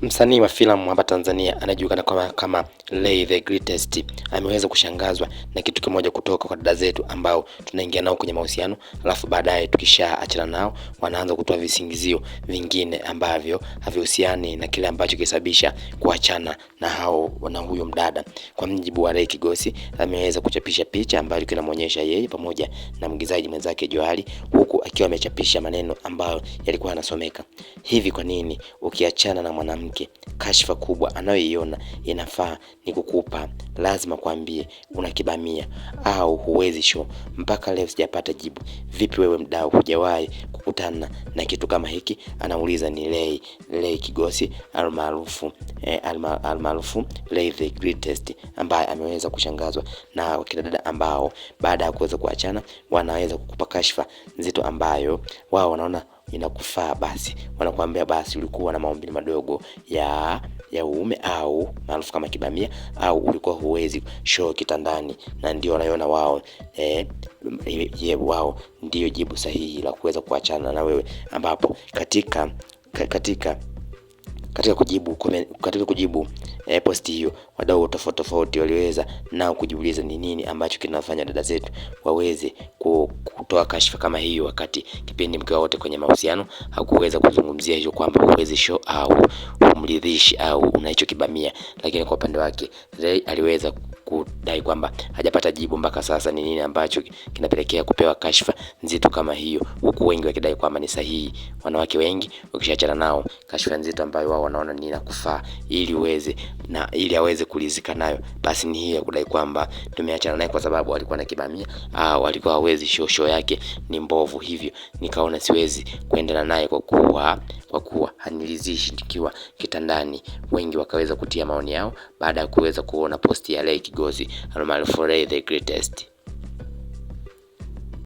Msanii wa filamu hapa Tanzania anajulikana kama Ray the Greatest ameweza kushangazwa na kitu kimoja kutoka kwa dada zetu ambao tunaingia nao kwenye mahusiano, alafu baadaye tukishaachana nao wanaanza kutoa visingizio vingine ambavyo havihusiani na kile ambacho kisababisha kuachana na huyo mdada. Kwa mjibu wa Ray Kigosi, ameweza kuchapisha picha ambayo inamuonyesha yeye pamoja na mwigizaji mwenzake Johari, huku akiwa amechapisha maneno ambayo yalikuwa yanasomeka hivi: kwa nini ukiachana na mwanamke kashfa kubwa anayoiona inafaa ni kukupa, lazima kwambie unakibamia au huwezi show? Mpaka leo sijapata jibu. Vipi wewe mdau, hujawahi kukutana na kitu kama hiki? Anauliza ni Ray Kigosi almaarufu Ray the Greatest, ambaye ameweza kushangazwa na wakina dada ambao baada ya kuweza kuachana wanaweza kukupa kashfa nzito ambayo wao wanaona inakufaa. Basi wanakuambia basi ulikuwa na maumbile madogo ya uume au maarufu kama kibamia, au ulikuwa huwezi show kitandani, na ndio wanaiona wao wao ndio jibu sahihi la kuweza kuachana na wewe, ambapo katika kujibu posti hiyo wadau tofauti waliweza nao kujiuliza ni nini ambacho kinafanya dada zetu waweze kutoa kashfa kama hiyo, wakati kipindi mkiwa wote kwenye mahusiano hakuweza kuzungumzia hiyo kwamba huwezi show au umridhishi au unaichokibamia. Lakini kwa upande wake Ray aliweza kudai kwamba hajapata jibu mpaka sasa ni nini ambacho kinapelekea kupewa kashfa nzito kama hiyo, huku wengi wakidai kwamba ni sahihi. Wanawake wengi wakishaachana nao, kashfa nzito ambayo wao wanaona ni inakufaa ili aweze kulizika nayo, basi ni hii ya kudai kwamba tumeachana naye kwa sababu alikuwa na kibamia au alikuwa hawezi show yake ni mbovu, hivyo nikaona siwezi kuendana naye kwa kuwa hanilizishi nikiwa kitandani. Wengi wakaweza kutia maoni yao baada ya kuweza kuona posti ya Ray Kigosi almaarufu Ray the Greatest.